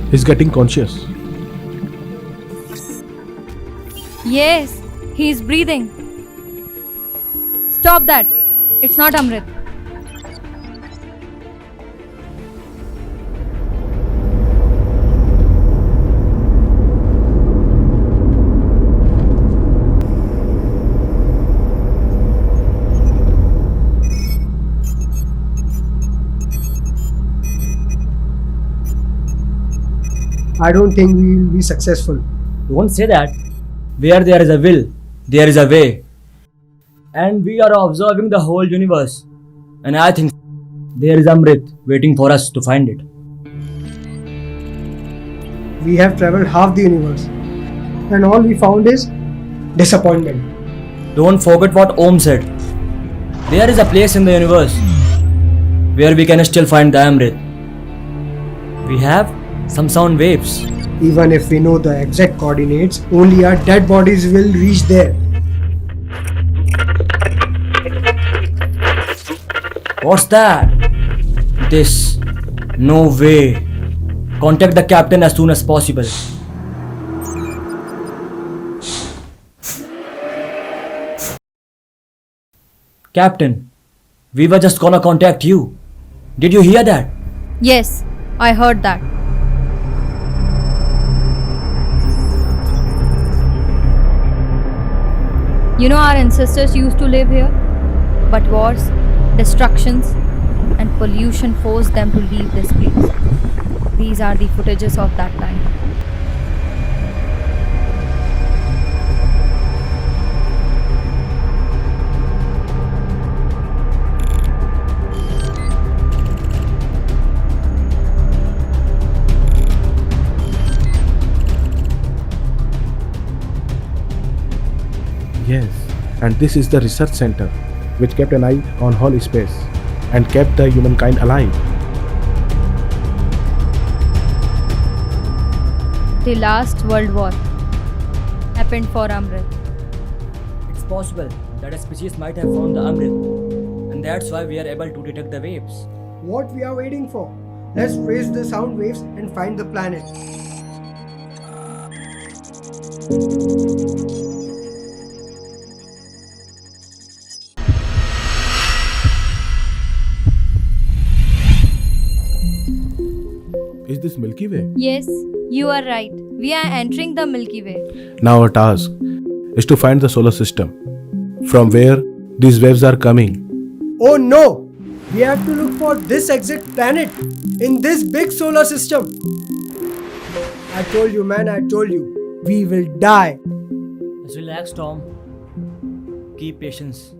He's getting conscious. Yes, he's breathing. Stop that. It's not Amrit. I don't think we will be successful. Don't say that. Where there is a will, there is a way. And we are observing the whole universe. And I think there is Amrit waiting for us to find it. We have traveled half the universe, and all we found is disappointment. Don't forget what Om said. There is a place in the universe where we can still find the Amrit. We have some sound waves. Even if we know the exact coordinates, only our dead bodies will reach there. What's that? This. No way. Contact the captain as soon as possible. Captain, we were just gonna contact you. Did you hear that? Yes, I heard that. You know, our ancestors used to live here, but wars, destructions, and pollution forced them to leave this place. These are the footages of that time. Yes, and this is the research center which kept an eye on whole space and kept the humankind alive. The last World War happened for Amrit. It's possible that a species might have found the Amrit, and that's why we are able to detect the waves. What we are waiting for? Let's trace the sound waves and find the planet. Is this Milky Way? Yes, you are right. We are entering the Milky Way. Now our task is to find the solar system from where these waves are coming. Oh no! We have to look for this exact planet in this big solar system. I told you, man, I told you. We will die. Just relax, Tom. Keep patience.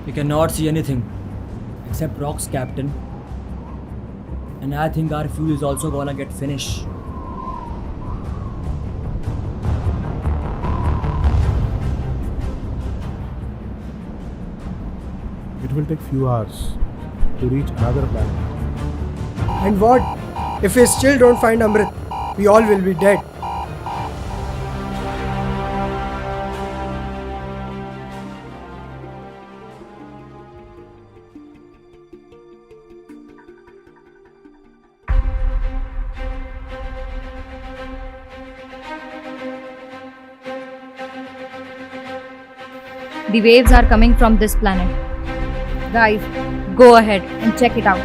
We cannot see anything except rocks, Captain. And I think our fuel is also gonna get finished. It will take few hours to reach another planet. And what? If we still don't find Amrit, we all will be dead. The waves are coming from this planet. Guys, go ahead and check it out.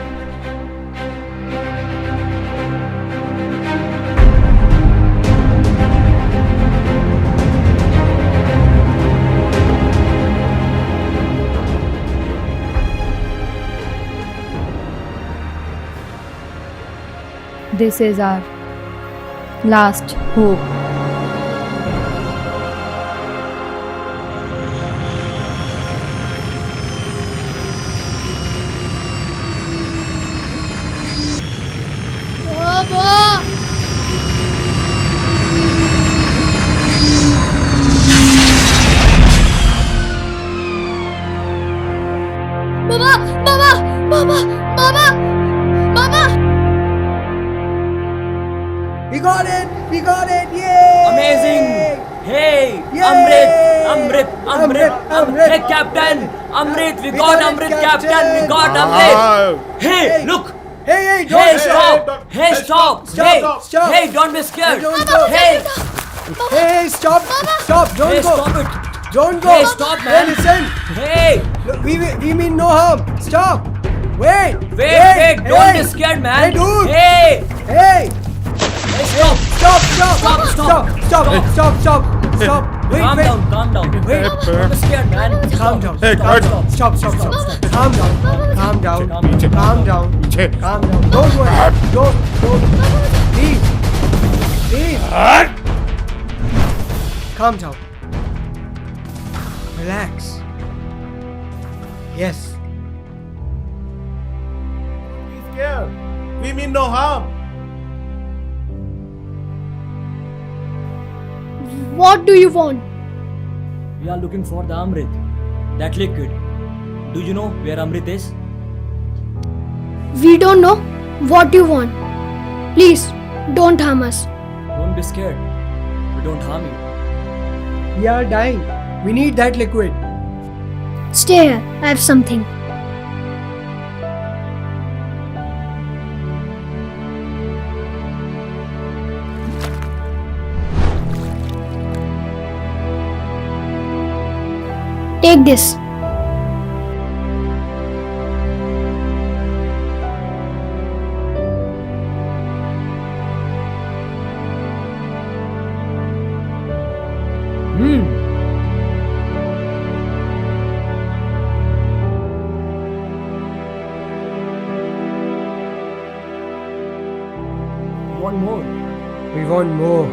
This is our last hope. Baba! Baba! We got it! We got it! Yay! Amazing! Hey, Yay! Amrit! Amrit! Hey, Captain! Amrit, we We got got it, Amrit, Captain! Captain! We got Amrit! Hey, look! Hey, don't Hey, stop! Hey, stop! Hey, stop. hey, don't be scared! Don't go. Hey, Hey, stop! Stop! Don't hey, go! stop it! Don't go! Hey, stop, man. Hey, listen! Hey, No, we mean no harm! Stop! Wait! wait, don't be scared, man! Hey, dude! Hey, Hey! hey, stop! Stop! Stop! Stop, stop. Wait, Calm wait! down. Wait. Don't be scared, man. Calm down. Hey, guard. Stop. Calm down. Calm down. Calm down. पीछे Calm down. Don't worry. Don't. Please. Calm down. Relax. Yes. be scared. We mean no harm. What do you want? We are looking for the Amrit, that liquid. Do you know where Amrit is? We don't know what you want. Please, don't harm us. Don't be scared. We don't harm you. We are dying. We need that liquid. Stay here, I have something. Take this. One more. We want more.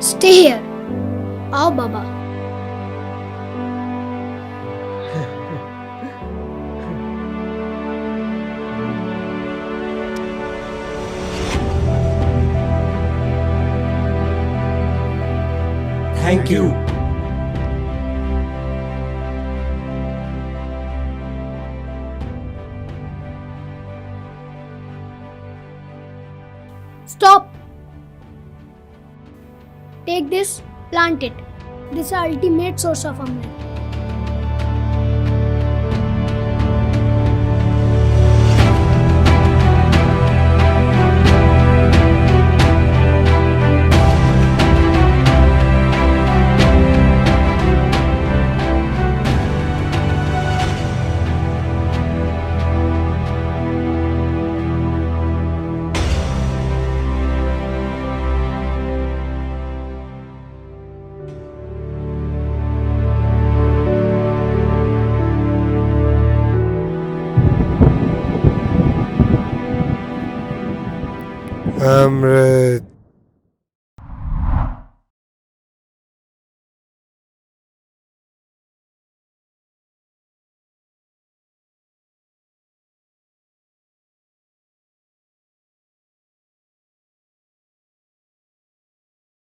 Stay here. आओ बाबा. Thank you. Stop. Take this, plant it. This is our ultimate source of Amrit. Amrit.